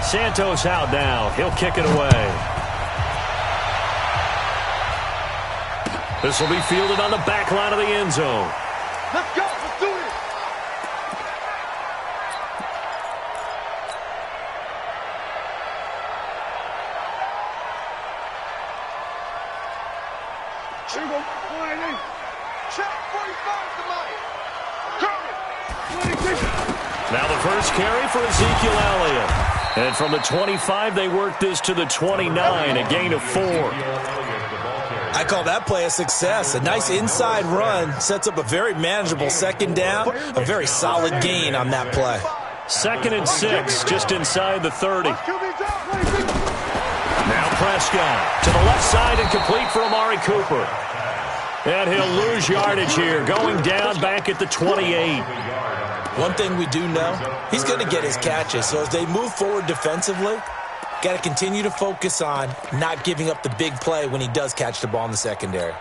Santos out now. He'll kick it away. This will be fielded on the back line of the end zone. Let's go. Let's do this. Check 45 tonight. Now the first carry for Ezekiel Elliott. And from the 25, they work this to the 29, a gain of 4. I call that play a success. A nice inside run sets up a very manageable second down. A very solid gain on that play. 2nd and 6, just inside the 30. Now Prescott to the left side and complete for Amari Cooper. And he'll lose yardage here, going down back at the 28. One thing we do know, he's going to get his catches. So as they move forward defensively, got to continue to focus on not giving up the big play when he does catch the ball in the secondary.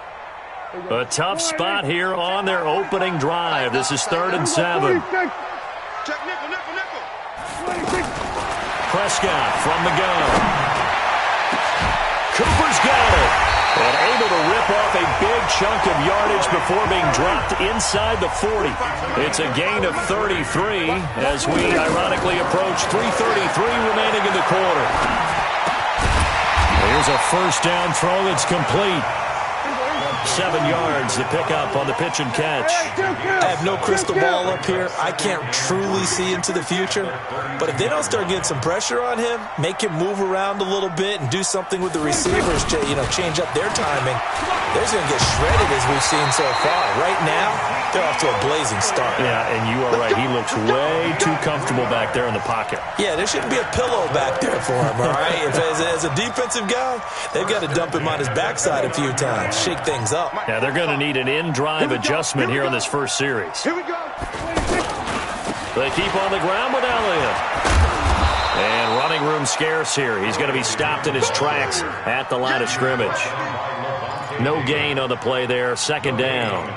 A tough spot here on their opening drive. This is 3rd and 7. Prescott from the gun. Cooper's got it. And able to rip off a big chunk of yardage before being dropped inside the 40. It's a gain of 33 as we ironically approach 3:33 remaining in the quarter. Here's a first down throw that's complete. 7 yards to pick up on the pitch and catch. I have no crystal ball up here. I can't truly see into the future. But if they don't start getting some pressure on him, make him move around a little bit and do something with the receivers to, change up their timing, they're going to get shredded as we've seen so far. Right now, they're off to a blazing start. Yeah, and you are right. He looks way too comfortable back there in the pocket. Yeah, there shouldn't be a pillow back there for him, all right? As a defensive guy, they've got to dump him on his backside a few times, shake things up. Yeah, they're going to need an in-drive adjustment here on this first series. Here we go. They keep on the ground with Elliott. And running room scarce here. He's going to be stopped in his tracks at the line of scrimmage. No gain on the play there. 2nd down.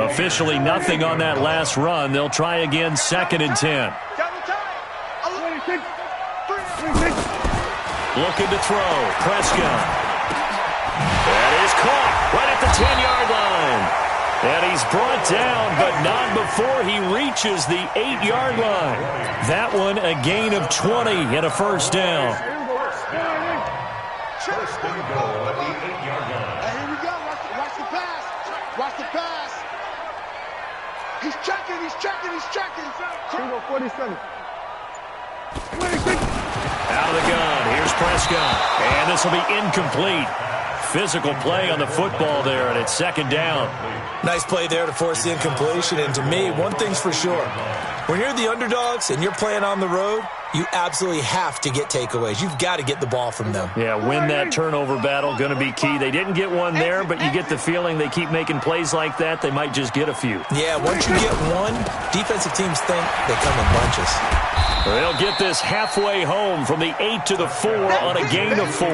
Officially nothing on that last run. They'll try again 2nd and 10. Looking to throw. Prescott. That is caught right at the 10-yard line. And he's brought down, but not before he reaches the 8-yard line. That one a gain of 20 and a first down. First and goal at the 8-yard line. Here we go. Watch the pass. Watch the pass. He's checking. He's checking. He's checking. 47. Out of the gun. Here's Prescott. And this will be incomplete. Physical play on the football there, and it's 2nd down. Nice play there to force the incompletion. And to me, one thing's for sure. When you're the underdogs and you're playing on the road, you absolutely have to get takeaways. You've got to get the ball from them. Yeah, win that turnover battle, going to be key. They didn't get one there, but you get the feeling they keep making plays like that, they might just get a few. Yeah, once you get one, defensive teams think they come in bunches. They'll get this halfway home from the 8 to the 4 on a gain of 4.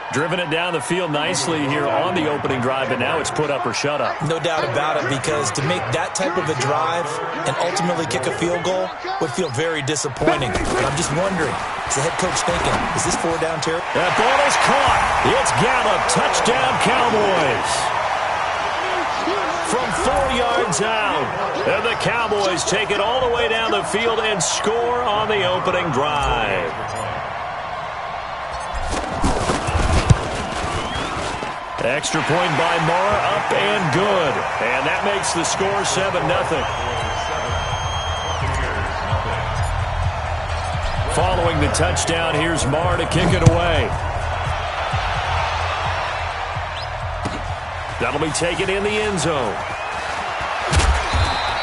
Driven it down the field nicely here on the opening drive, but now it's put up or shut up. No doubt about it, because to make that type of a drive and ultimately kick a field goal would feel very disappointing. But I'm just wondering, is the head coach thinking, is this 4 down territory? That ball is caught. It's Gallup. Touchdown, Cowboys. From 4 yards out. And the Cowboys take it all the way down the field and score on the opening drive. Extra point by Marr, up and good. And that makes the score 7-0. Following the touchdown, here's Marr to kick it away. That'll be taken in the end zone.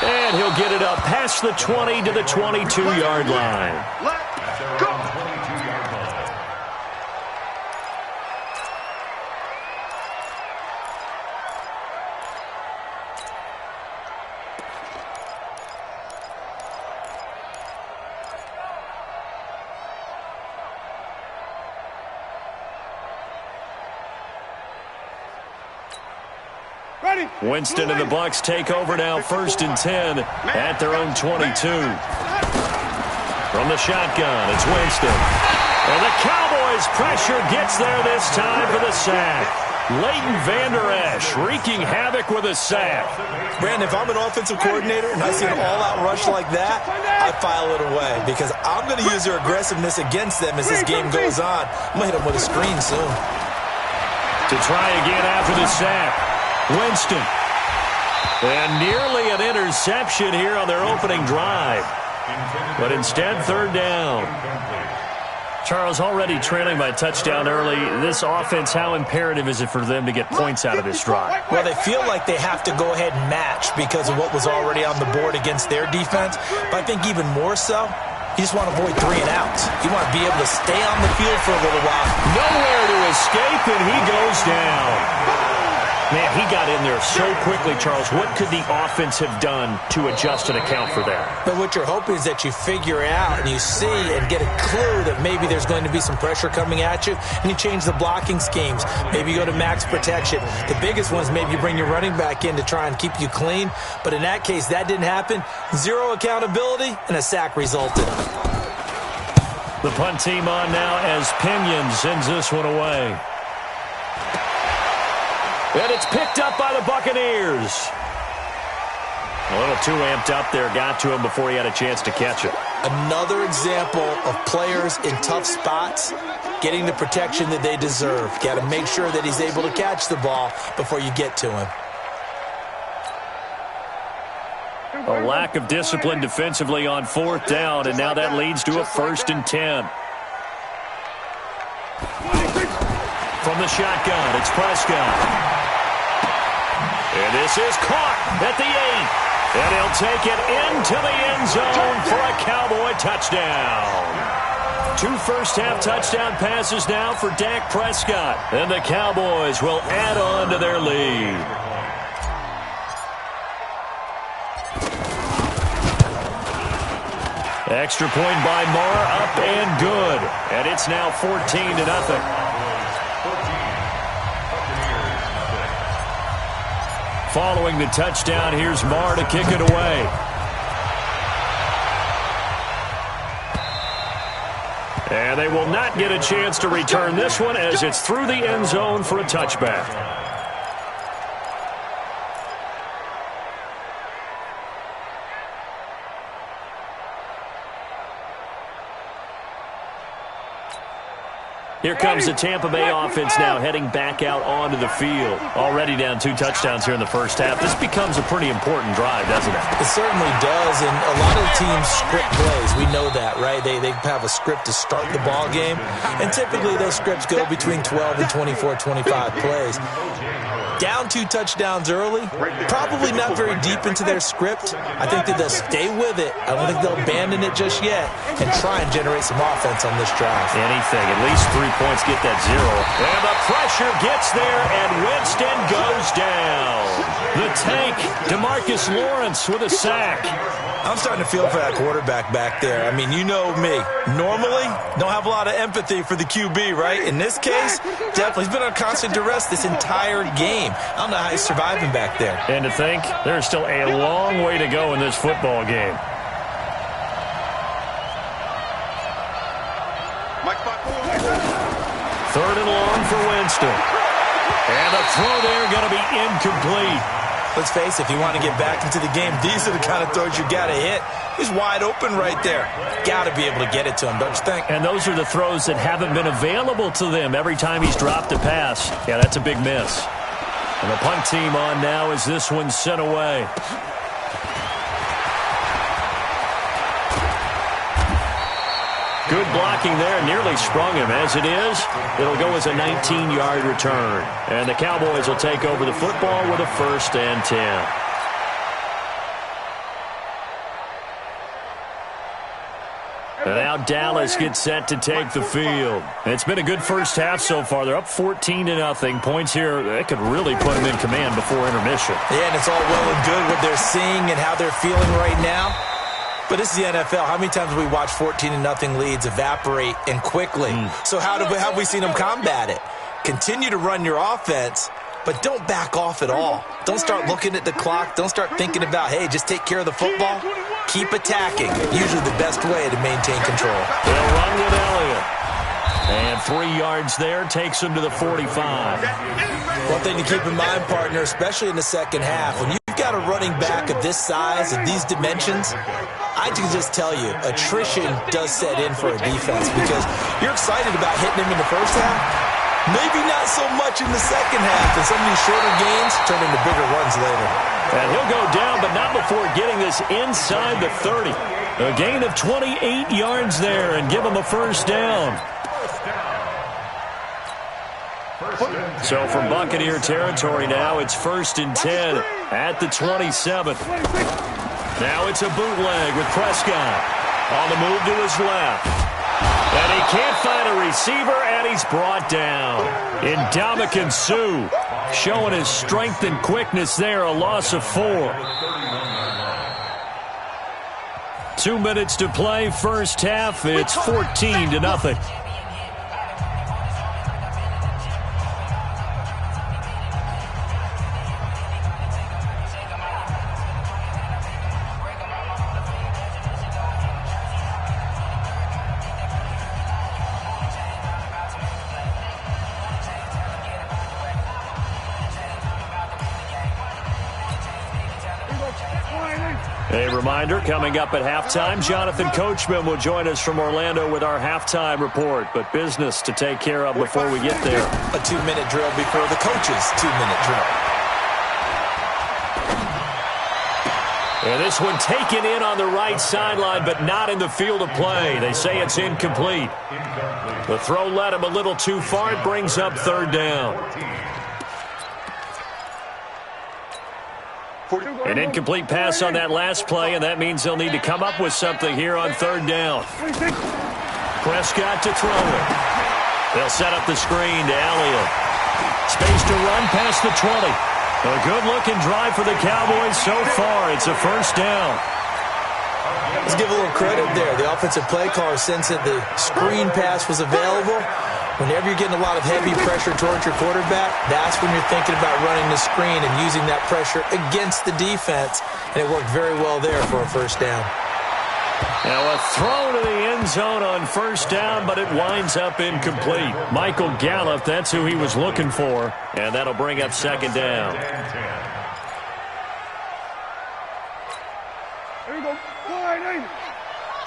And he'll get it up past the 20 to the 22-yard line. Let's go. Winston and the Bucs take over now, 1st and 10 at their own 22. From the shotgun, it's Winston. And the Cowboys' pressure gets there this time for the sack. Leighton Vander Esch wreaking havoc with a sack. Brandon, if I'm an offensive coordinator and I see an all-out rush like that, I file it away because I'm going to use their aggressiveness against them as this game goes on. I'm going to hit them with a screen soon. To try again after the sack, Winston. And nearly an interception here on their opening drive. But instead, third down. Charles, already trailing by touchdown early. This offense, how imperative is it for them to get points out of this drive? Well, they feel like they have to go ahead and match because of what was already on the board against their defense. But I think even more so, you just want to avoid 3 and outs. You want to be able to stay on the field for a little while. Nowhere to escape, and he goes down. Man, he got in there so quickly, Charles. What could the offense have done to adjust and account for that? But what you're hoping is that you figure out and you see and get a clue that maybe there's going to be some pressure coming at you, and you change the blocking schemes. Maybe you go to max protection. The biggest one is maybe you bring your running back in to try and keep you clean. But in that case, that didn't happen. 0 accountability, and a sack resulted. The punt team on now as Pinion sends this one away. And it's picked up by the Buccaneers. A little too amped up there. Got to him before he had a chance to catch it. Another example of players in tough spots getting the protection that they deserve. Got to make sure that he's able to catch the ball before you get to him. A lack of discipline defensively on 4th down, and now that leads to a 1st and 10. From the shotgun, it's Prescott. And this is caught at the 8. And he'll take it into the end zone for a Cowboy touchdown. 2 first-half touchdown passes now for Dak Prescott. And the Cowboys will add on to their lead. Extra point by Marr, up and good. And it's now 14-0. Following the touchdown, here's Marr to kick it away. And they will not get a chance to return this one as it's through the end zone for a touchback. Here comes the Tampa Bay offense now heading back out onto the field. Already down 2 touchdowns here in the first half. This becomes a pretty important drive, doesn't it? It certainly does, and a lot of the teams script plays. We know that, right? They have a script to start the ball game, and typically those scripts go between 12 and 24, 25 plays. Down 2 touchdowns early, probably not very deep into their script. I think that they'll stay with it. I don't think they'll abandon it just yet and try and generate some offense on this drive. Anything, at least 3 points, get that 0. And the pressure gets there, and Winston goes down. The tank, DeMarcus Lawrence with a sack. I'm starting to feel for that quarterback back there. I mean, you know me. Normally, don't have a lot of empathy for the QB, right? In this case, definitely. He's been on constant duress this entire game. I don't know how he's surviving back there. And to think, there's still a long way to go in this football game. Third and long for Winston. And the throw there going to be incomplete. Let's face it, if you want to get back into the game, these are the kind of throws you got to hit. He's wide open right there. Got to be able to get it to him, don't you think? And those are the throws that haven't been available to them every time he's dropped a pass. Yeah, that's a big miss. And the punt team on now as this one's sent away. Good blocking there, nearly sprung him. As it is, it'll go as a 19-yard return. And the Cowboys will take over the football with a 1st and 10. And now Dallas gets set to take the field. It's been a good first half so far. They're up 14-0. Points here, that could really put them in command before intermission. Yeah, and it's all well and good what they're seeing and how they're feeling right now. But this is the NFL. How many times have we watched 14-0 leads evaporate and quickly? So how have we seen them combat it? Continue to run your offense, but don't back off at all. Don't start looking at the clock. Don't start thinking about, hey, just take care of the football. keep attacking. Usually the best way to maintain control. They'll run with Elliott. And 3 yards there takes him to the 45. One thing to keep in mind, partner, especially in the second half, when you've got a running back of this size, of these dimensions, I can just tell you, attrition does set in for a defense because you're excited about hitting him in the first half. Maybe not so much in the second half, and some of these shorter gains turn into bigger runs later. And he'll go down, but not before getting this inside the 30. A gain of 28 yards there and give him a first down. So from Buccaneer territory now, it's 1st and 10 at the 27. Now it's a bootleg with Prescott on the move to his left. And he can't find a receiver, and he's brought down. Ndamukong Suh showing his strength and quickness there, a loss of 4. 2 minutes to play, first half. It's 14-0. A reminder, coming up at halftime, Jonathan Coachman will join us from Orlando with our halftime report, but business to take care of before we get there. A 2-minute drill before the coach's 2-minute drill. And this one taken in on the right sideline, but not in the field of play. They say it's incomplete. The throw led him a little too far. It brings up 3rd down. An incomplete pass on that last play, and that means they'll need to come up with something here on 3rd down. Prescott to throw it. They'll set up the screen to Elliott. Space to run past the 20. A good-looking drive for the Cowboys so far. It's a first down. Let's give a little credit there. The offensive play caller sensed that the screen pass was available. Whenever you're getting a lot of heavy pressure towards your quarterback, that's when you're thinking about running the screen and using that pressure against the defense. And it worked very well there for a first down. Now a throw to the end zone on first down, but it winds up incomplete. Michael Gallup, that's who he was looking for. And that'll bring up 2nd down. There you go.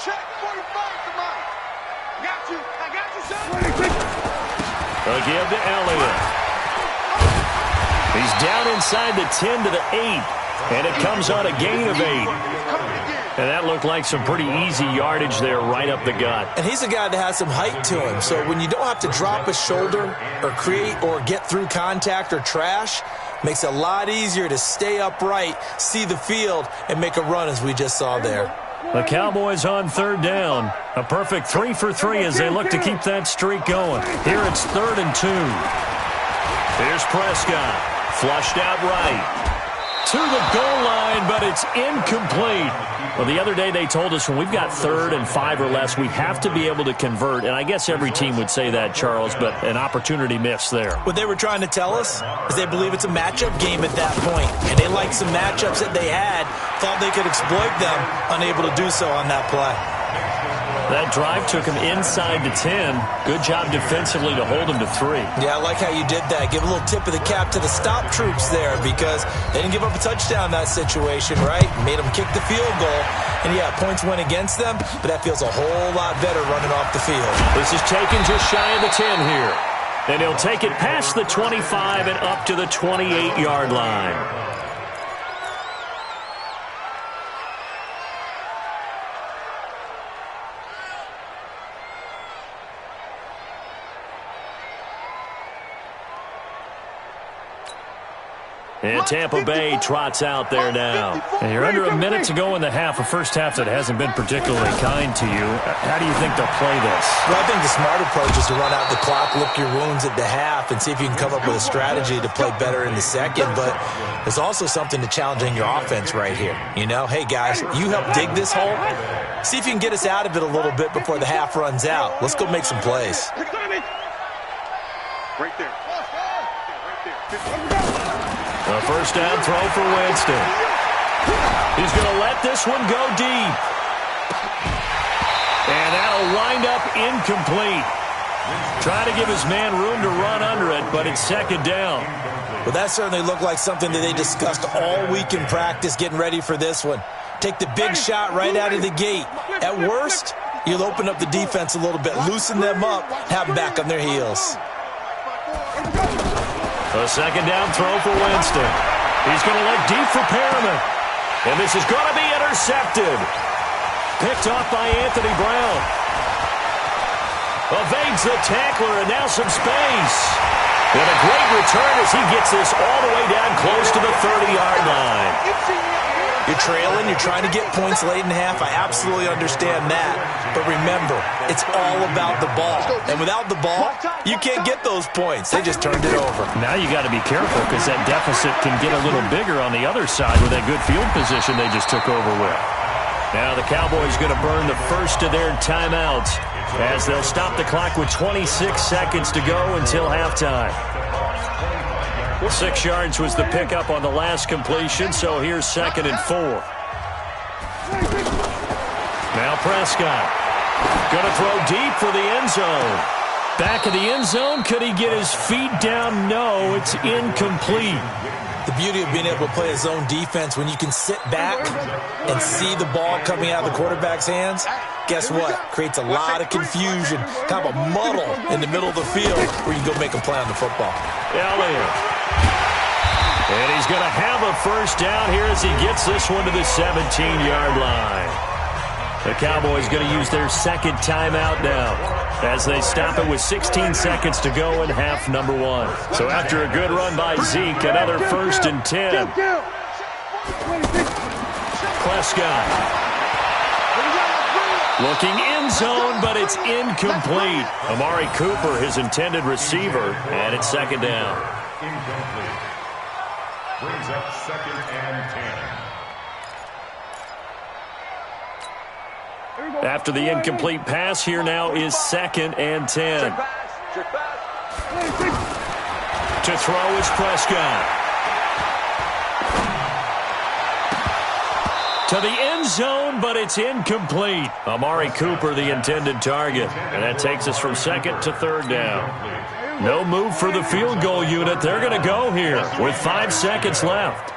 Check 45, come on. I got you, son. They'll give to Elliott. He's down inside the 10 to the 8. And it comes on a gain of 8. And that looked like some pretty easy yardage there right up the gut. And he's a guy that has some height to him. So when you don't have to drop a shoulder or create or get through contact or trash, makes it a lot easier to stay upright, see the field, and make a run as we just saw there. The Cowboys on 3rd down. A perfect 3 for 3 as they look to keep that streak going. Here it's 3rd and 2. Here's Prescott. Flushed out right. To the goal line, but it's incomplete. Well, the other day they told us when we've got 3rd and 5 or less, we have to be able to convert. And I guess every team would say that, Charles, but an opportunity missed there. What they were trying to tell us is they believe it's a matchup game at that point. And they liked some matchups that they had, thought they could exploit them, unable to do so on that play. That drive took him inside to 10. Good job defensively to hold him to 3. Yeah, I like how you did that. Give a little tip of the cap to the stop troops there because they didn't give up a touchdown in that situation, right? Made them kick the field goal. And, yeah, points went against them, but that feels a whole lot better running off the field. This is taken just shy of the 10 here. And he'll take it past the 25 and up to the 28-yard line. And Tampa Bay trots out there now. And you're under a minute to go in the half, a first half that hasn't been particularly kind to you. How do you think they'll play this? Well, I think the smart approach is to run out the clock, lick your wounds at the half, and see if you can come up with a strategy to play better in the second. But there's also something to challenging your offense right here. You know, hey, guys, you help dig this hole. See if you can get us out of it a little bit before the half runs out. Let's go make some plays. Right there. A first down throw for Winston. He's going to let this one go deep. And that'll wind up incomplete. Trying to give his man room to run under it, but it's second down. Well, that certainly looked like something that they discussed all week in practice getting ready for this one. Take the big shot right out of the gate. At worst, you'll open up the defense a little bit, loosen them up, have them back on their heels. A second down throw for Winston. He's going to look deep for Perriman. And this is going to be intercepted. Picked off by Anthony Brown. Evades the tackler, and now some space. And a great return as he gets this all the way down close to the 30-yard line. You're trailing, you're trying to get points late in half. I absolutely understand that. But remember, it's all about the ball. And without the ball, you can't get those points. They just turned it over. Now you got to be careful because that deficit can get a little bigger on the other side with that good field position they just took over with. Now the Cowboys going to burn the first of their timeouts as they'll stop the clock with 26 seconds to go until halftime. 6 yards was the pickup on the last completion, so here's 2nd and 4. Now Prescott going to throw deep for the end zone. Back of the end zone, could he get his feet down? No, it's incomplete. The beauty of being able to play a zone defense when you can sit back and see the ball coming out of the quarterback's hands, guess what? Creates a lot of confusion, kind of a muddle in the middle of the field where you can go make a play on the football. Elliott. And he's going to have a first down here as he gets this one to the 17-yard line. The Cowboys going to use their second timeout now as they stop it with 16 seconds to go in half number 1. So after a good run by Zeke, another 1st and 10. Prescott. Looking end zone, but it's incomplete. Amari Cooper, his intended receiver, and it's 2nd down. Incomplete. Brings up 2nd and 10. After the incomplete pass, here now is 2nd and 10. To throw is Prescott. To the end zone, but it's incomplete. Amari Cooper, the intended target. And that takes us from 2nd to 3rd down. No move for the field goal unit. They're going to go here with 5 seconds left.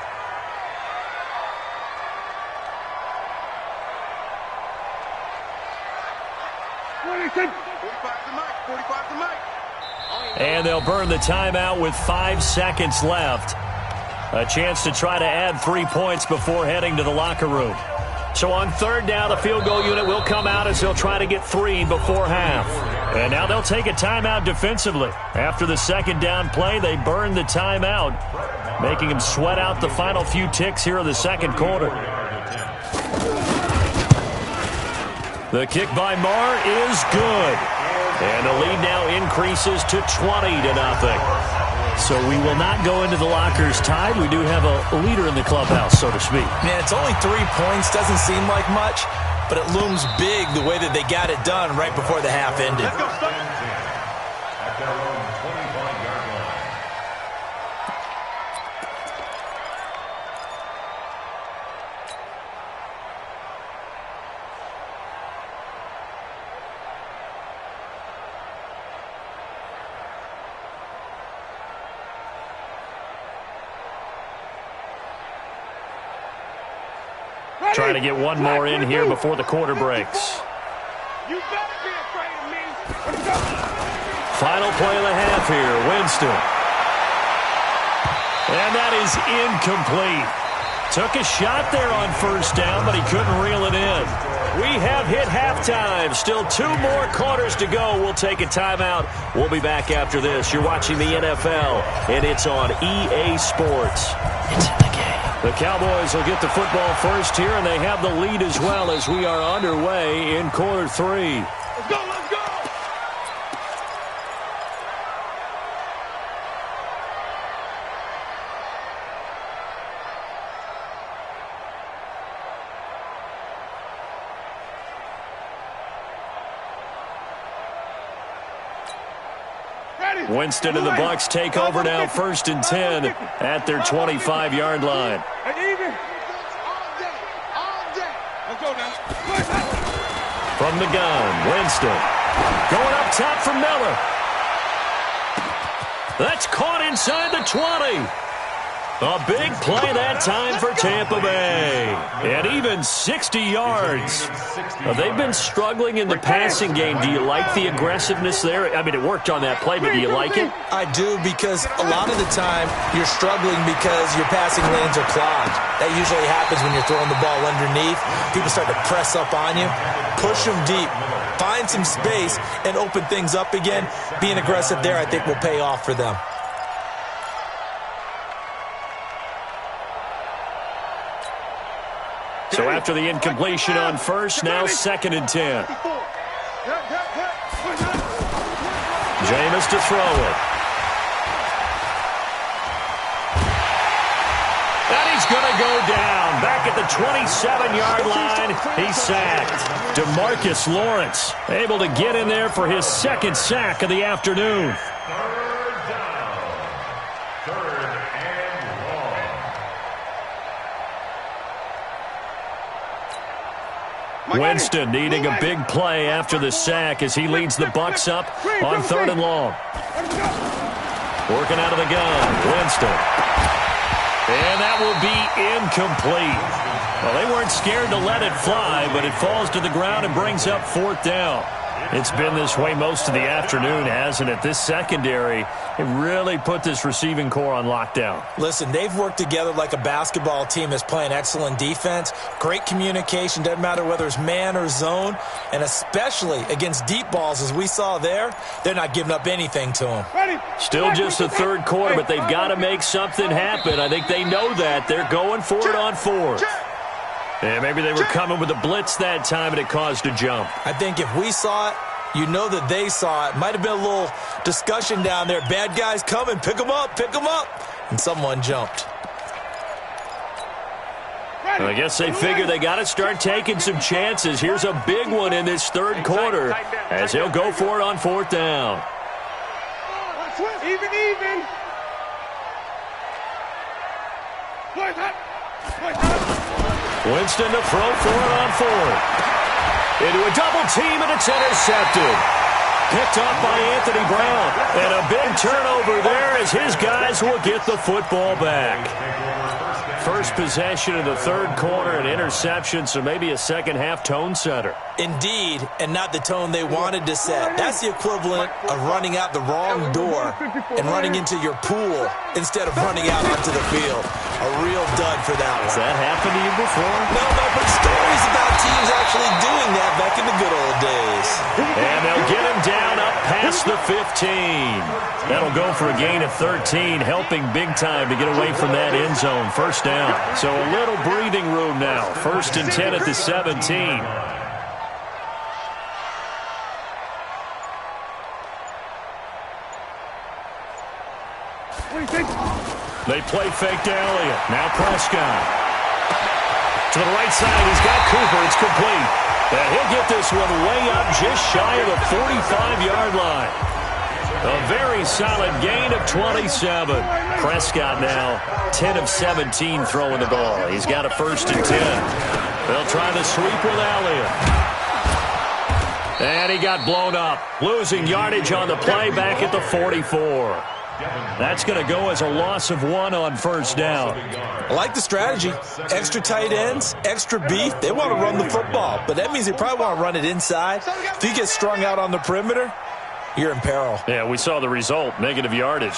And they'll burn the timeout with 5 seconds left. A chance to try to add 3 points before heading to the locker room. So on 3rd down, the field goal unit will come out as they'll try to get 3 before half. And now they'll take a timeout defensively. After the 2nd down play, they burn the timeout, making them sweat out the final few ticks here in the 2nd quarter. The kick by Marr is good. And the lead now increases to 20-0. So we will not go into the lockers tied. We do have a leader in the clubhouse, so to speak. Man, it's only 3 points. Doesn't seem like much, but it looms big the way that they got it done right before the half ended. At their own 25-yard line. Trying to get one more in here before the quarter breaks. You better be afraid of me. Let's go. Final play of the half here, Winston. And that is incomplete. Took a shot there on 1st down, but he couldn't reel it in. We have hit halftime. Still 2 more quarters to go. We'll take a timeout. We'll be back after this. You're watching the NFL, and it's on EA Sports. It's in the game. The Cowboys will get the football first here, and they have the lead as well as we are underway in quarter 3. Let's go, let's go. Winston and the Bucs take over now, 1st and 10 at their 25-yard line. From the gun, Winston. Going up top for Miller. That's caught inside the 20. A big play that time for Tampa Bay. And even 60 yards. They've been struggling in the passing game. Do you like the aggressiveness there? I mean, it worked on that play, but do you like it? I do, because a lot of the time you're struggling because your passing lanes are clogged. That usually happens when you're throwing the ball underneath. People start to press up on you. Push them deep. Find some space and open things up again. Being aggressive there, I think, will pay off for them. So after the incompletion on first, now 2nd and 10. Jameis to throw it. And he's going to go down. Back at the 27-yard line, he's sacked. DeMarcus Lawrence able to get in there for his 2nd sack of the afternoon. Winston needing a big play after the sack as he leads the Bucs up on 3rd and long. Working out of the gun, Winston. And that will be incomplete. Well, they weren't scared to let it fly, but it falls to the ground and brings up 4th down. It's been this way most of the afternoon, hasn't it? This secondary, it really put this receiving core on lockdown. Listen, they've worked together like a basketball team that's playing excellent defense. Great communication, doesn't matter whether it's man or zone. And especially against deep balls, as we saw there, they're not giving up anything to them. Still just the 3rd quarter, but they've got to make something happen. I think they know that. They're going for it on 4th. Yeah, maybe they were coming with a blitz that time, and it caused a jump. I think if we saw it, you know that they saw it. Might have been a little discussion down there. Bad guys coming. Pick them up. Pick them up. And someone jumped. Well, I guess they figure they got to start taking some chances. Here's a big one in this 3rd quarter as he'll go for it on 4th down. Even. Winston to throw for it on 4th. Into a double team, and it's intercepted. Picked off by Anthony Brown. And a big turnover there as his guys will get the football back. First possession of the 3rd quarter, an interception, so maybe a second-half tone setter. Indeed, and not the tone they wanted to set. That's the equivalent of running out the wrong door and running into your pool instead of running out onto the field. A real dud for that one. Has that happened to you before? No, but stories about teams actually doing that back in the good old days. And they'll get him down up past the 15. That'll go for a gain of 13, helping big time to get away from that end zone. First down. So a little breathing room now. 1st and 10 at the 17. They play fake to Elliott. Now Prescott. To the right side, he's got Cooper. It's complete. And he'll get this one way up just shy of the 45-yard line. A very solid gain of 27. Prescott now 10 of 17 throwing the ball. He's got a 1st and 10. They'll try the sweep with Elliott. And he got blown up. Losing yardage on the play back at the 44. That's going to go as a loss of 1 on 1st down. I like the strategy. Extra tight ends, extra beef. They want to run the football, but that means they probably want to run it inside. If you get strung out on the perimeter, you're in peril. Yeah, we saw the result. Negative yardage.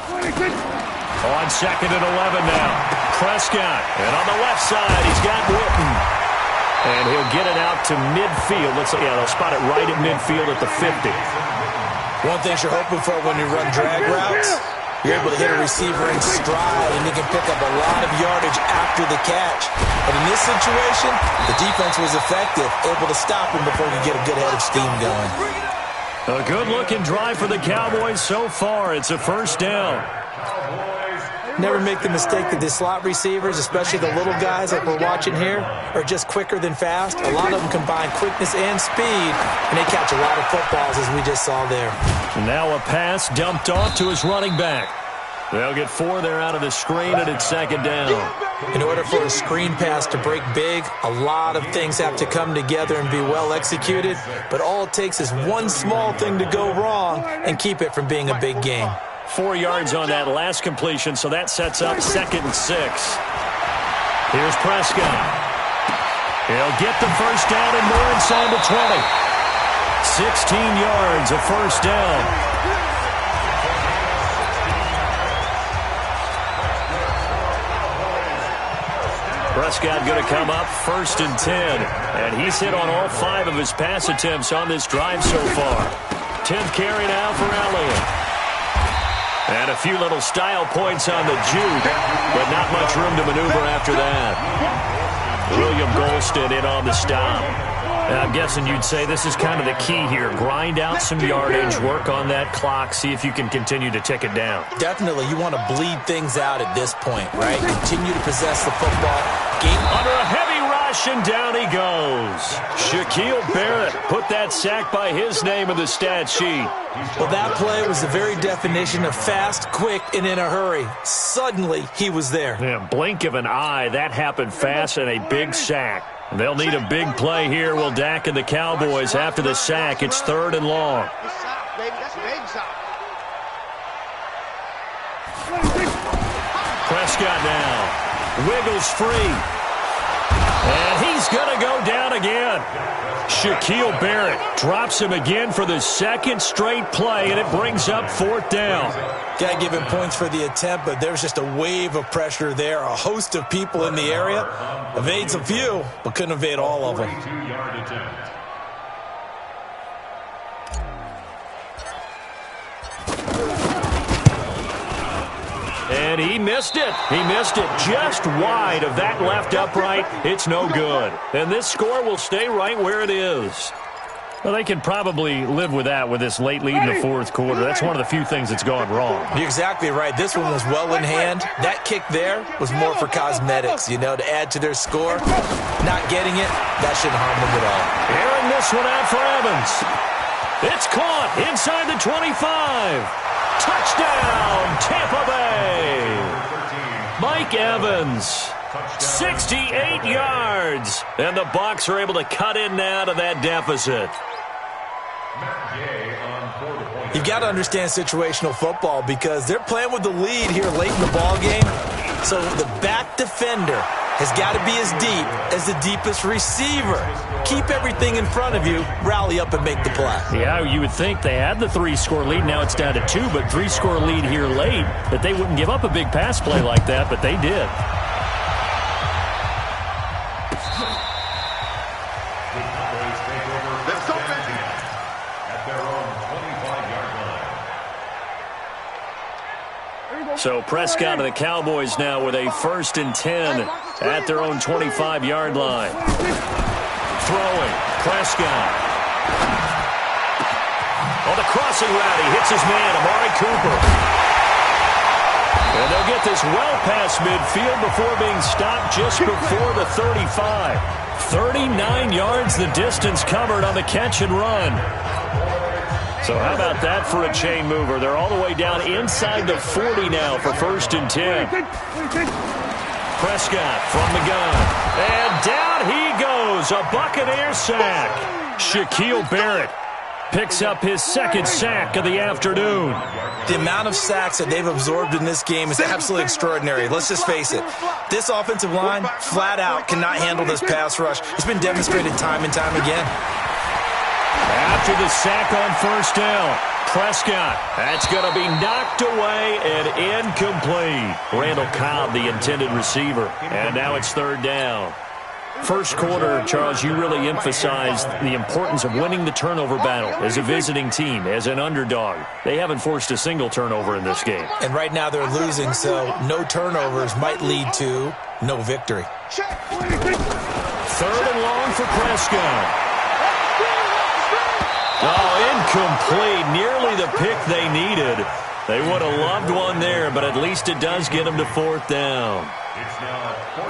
On 2nd and 11 now. Prescott. And on the left side, he's got Witten. And he'll get it out to midfield. They'll spot it right at midfield at the 50. One thing you're hoping for when you run drag routes, you're able to hit a receiver in stride, and you can pick up a lot of yardage after the catch. But in this situation, the defense was effective, able to stop him before he could get a good head of steam going. A good-looking drive for the Cowboys so far. It's a 1st down. Never make the mistake that the slot receivers, especially the little guys like we're watching here, are just quicker than fast. A lot of them combine quickness and speed, and they catch a lot of footballs, as we just saw there. Now a pass dumped off to his running back. They'll get 4 there out of the screen, and it's second down. In order for a screen pass to break big, a lot of things have to come together and be well executed, but all it takes is one small thing to go wrong and keep it from being a big game. 4 yards on that last completion, so that sets up 2nd and 6. Here's Prescott. He'll get the first down and more inside the 20. 16 yards, a first down. Prescott going to come up 1st and 10. And he's hit on all 5 of his pass attempts on this drive so far. 10th carry now for Elliott. And a few little style points on the juke, but not much room to maneuver after that. William Golston in on the stop. And I'm guessing you'd say this is kind of the key here. Grind out some yardage, work on that clock, see if you can continue to tick it down. Definitely, you want to bleed things out at this point, right? Continue to possess the football. Under a heavy rush, and down he goes. Shaquille Barrett put that sack by his name in the stat sheet. Well, that play was the very definition of fast, quick, and in a hurry. Suddenly, he was there. Yeah, blink of an eye, that happened fast, and a big sack. And they'll need a big play here, will Dak and the Cowboys. After the sack, it's 3rd and long. Prescott now. Wiggles free. And he's going to go down again. Shaquille Barrett drops him again for the 2nd straight play, and it brings up 4th down. Got to give him points for the attempt, but there's just a wave of pressure there. A host of people in the area. Evades a few, but couldn't evade all of them. And he missed it. He missed it just wide of that left upright. It's no good. And this score will stay right where it is. Well, they can probably live with that with this late lead in the 4th quarter. That's one of the few things that's gone wrong. You're exactly right. This one was well in hand. That kick there was more for cosmetics, you know, to add to their score. Not getting it, that shouldn't harm them at all. Airing this one out for Evans. It's caught inside the 25. Touchdown, Tampa Bay. Mike Evans, 68 yards. And the Bucs are able to cut in now to that deficit. You've got to understand situational football because they're playing with the lead here late in the ball game. So the back defender has got to be as deep as the deepest receiver. Keep everything in front of you, rally up and make the play. Yeah, you would think they had the 3-score lead. Now it's down to 2, but 3-score lead here late, that they wouldn't give up a big pass play like that, but they did. So Prescott and the Cowboys now with a 1st and 10 at their own 25-yard line. Throwing, Prescott. On the crossing route, he hits his man, Amari Cooper. And they'll get this well past midfield before being stopped just before the 35. 39 yards the distance covered on the catch and run. So how about that for a chain mover? They're all the way down inside the 40 now for 1st and 10. Prescott from the gun. And down he goes. A Buccaneer sack. Shaquille Barrett picks up his 2nd sack of the afternoon. The amount of sacks that they've absorbed in this game is absolutely extraordinary. Let's just face it. This offensive line, flat out, cannot handle this pass rush. It's been demonstrated time and time again. After the sack on 1st down, Prescott, that's going to be knocked away and incomplete. Randall Cobb, the intended receiver, and now it's 3rd down. First quarter, Charles, you really emphasized the importance of winning the turnover battle as a visiting team, as an underdog. They haven't forced a single turnover in this game. And right now they're losing, so no turnovers might lead to no victory. 3rd and long for Prescott. Oh, incomplete. Nearly the pick they needed. They would have loved one there, but at least it does get them to 4th down.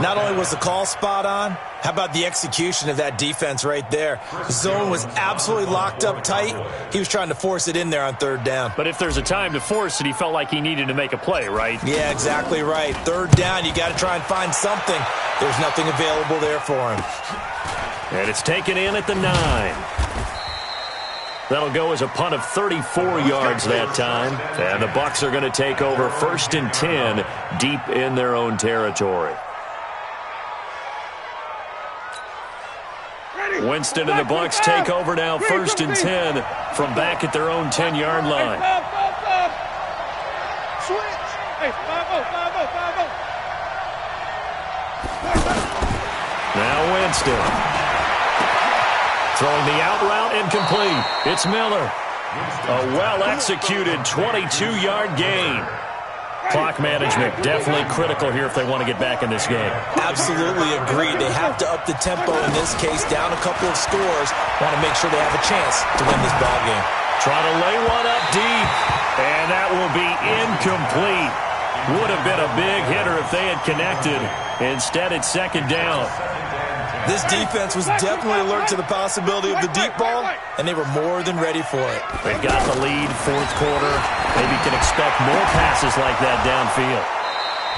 Not only was the call spot on, how about the execution of that defense right there? The zone was absolutely locked up tight. He was trying to force it in there on 3rd down. But if there's a time to force it, he felt like he needed to make a play, right? Yeah, exactly right. 3rd down, you got to try and find something. There's nothing available there for him. And it's taken in at the 9. That'll go as a punt of 34 yards that time. And the Bucs are going to take over 1st and 10 deep in their own territory. Winston and the Bucs take over now 1st and 10 from back at their own 10-yard line. Now Winston. Throwing the out route incomplete. It's Miller. A well-executed 22-yard gain. Clock management definitely critical here if they want to get back in this game. Absolutely agreed. They have to up the tempo in this case, down a couple of scores. Want to make sure they have a chance to win this ball game. Trying to lay one up deep, and that will be incomplete. Would have been a big hitter if they had connected. Instead, it's 2nd down. This defense was definitely alert to the possibility of the deep ball, and they were more than ready for it. They've got the lead, 4th quarter. Maybe can expect more passes like that downfield.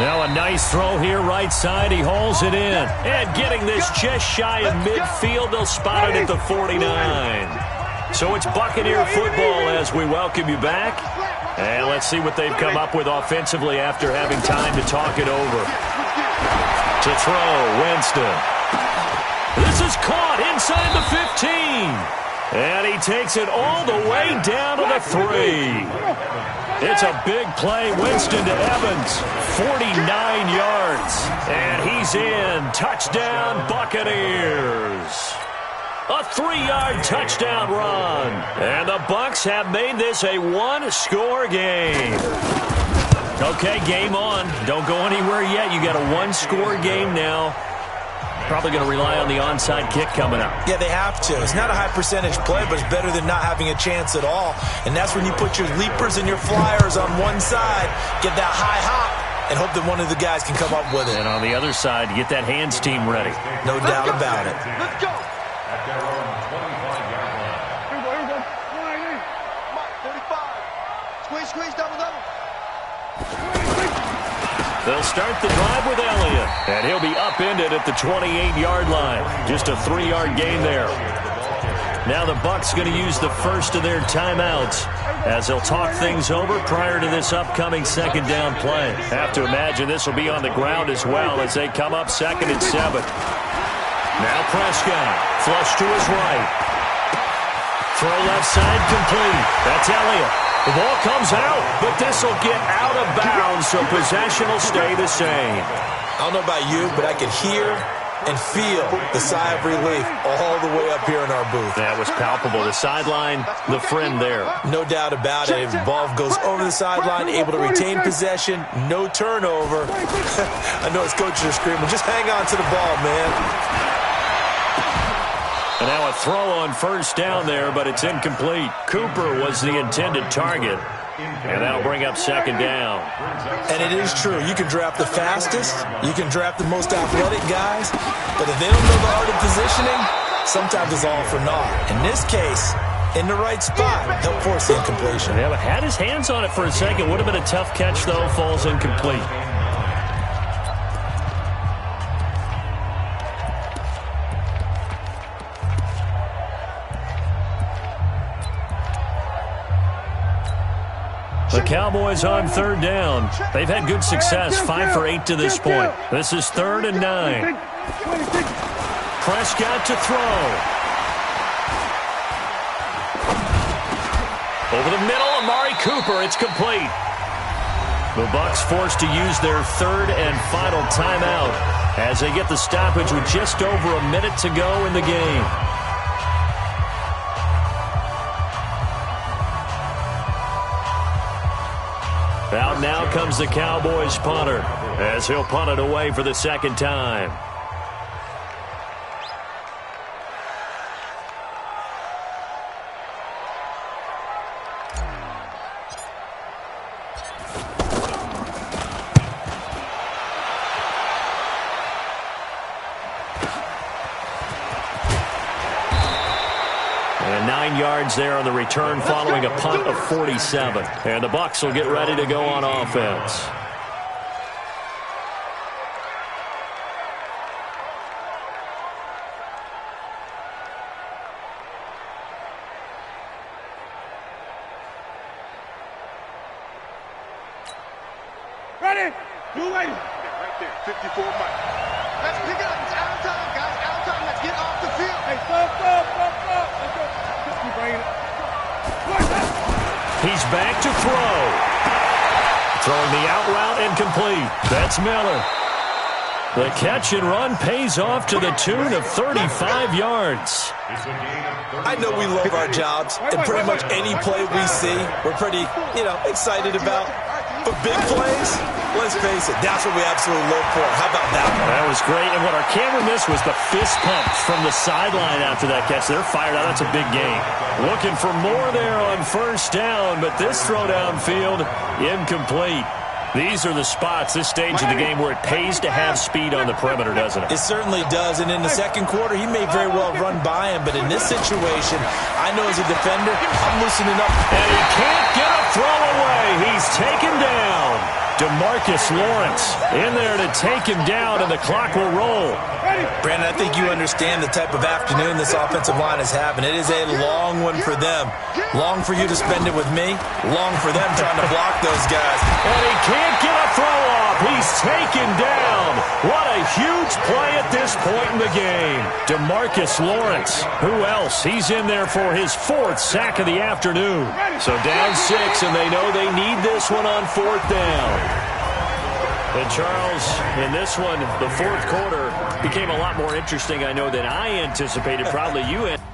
Now a nice throw here right side. He hauls it in. And getting this just shy of midfield, they'll spot it at the 49. So it's Buccaneer football as we welcome you back. And let's see what they've come up with offensively after having time to talk it over. To throw, Winston. This is caught inside the 15. And he takes it all the way down to the 3. It's a big play. Winston to Evans. 49 yards. And he's in. Touchdown, Buccaneers. A 3-yard touchdown run. And the Bucs have made this a 1-score game. Okay, game on. Don't go anywhere yet. You got a 1-score game now. Probably going to rely on the onside kick coming up. Yeah, they have to. It's not a high percentage play, but it's better than not having a chance at all. And that's when you put your leapers and your flyers on one side, get that high hop, and hope that one of the guys can come up with it. And on the other side, get that hands team ready. No doubt about it. Let's go. At their own 25-yard line. Here we go. Come on, 45. Squeeze, double. They'll start the drive with Elliott, and he'll be upended at the 28-yard line. Just a 3-yard gain there. Now the Bucs going to use the first of their timeouts as they'll talk things over prior to this upcoming 2nd down play. Have to imagine this will be on the ground as well as they come up 2nd and 7. Now Prescott, flush to his right. Throw left side complete. That's Elliott. The ball comes out, but this will get out of bounds, so possession will stay the same. I don't know about you, but I could hear and feel the sigh of relief all the way up here in our booth. That was palpable. The sideline, the friend there. No doubt about it. If the ball goes over the sideline, able to retain possession, no turnover. I know his coaches are screaming, just hang on to the ball, man. And now a throw on 1st down there, but it's incomplete. Cooper was the intended target, and that'll bring up 2nd down. And it is true. You can draft the fastest, you can draft the most athletic guys, but if they don't know the art of positioning, sometimes it's all for naught. In this case, in the right spot, help force the incompletion. Yeah, but had his hands on it for a second. Would have been a tough catch, though. Falls incomplete. The Cowboys on 3rd down. They've had good success, 5 for 8 to this point. This is 3rd and 9. Prescott to throw. Over the middle, Amari Cooper. It's complete. The Bucs forced to use their 3rd and final timeout as they get the stoppage with just over a minute to go in the game. Out now comes the Cowboys punter as he'll punt it away for the 2nd time. And 9 yards there on the return following a punt of 47. And the Bucs will get ready to go on offense. Ready? You ready? Right there, 54 miles. Let's pick it up. It's out of time, guys. Out of time. Let's get off the field. Hey, stop. Let's go. Keep bringing it. He's back to throw. Throwing the out route incomplete. That's Miller. The catch and run pays off to the tune of 35 yards. I know we love our jobs, and pretty much any play we see, we're pretty, excited about. But big plays, let's face it, that's what we absolutely live for. How about that one? That was great, and what our camera missed was the fist pump from the sideline after that catch. They're fired out. That's a big game. Looking for more there on first down, but this throw downfield, incomplete. These are the spots, this stage of the game, where it pays to have speed on the perimeter, doesn't it? It certainly does, and in the second quarter, he may very well run by him, but in this situation, I know as a defender, I'm loosening up. And he can't get a throw away. He's taken down. DeMarcus Lawrence in there to take him down, and the clock will roll. Brandon, I think you understand the type of afternoon this offensive line is having. It is a long one for them. Long for you to spend it with me. Long for them trying to block those guys. And he can't get a throw off. He's taken down. What a huge play at this point in the game. DeMarcus Lawrence. Who else? He's in there for his 4th sack of the afternoon. So down 6, and they know they need this one on 4th down. And Charles, in this one, the 4th quarter became a lot more interesting, I know, than I anticipated. Probably you anticipated.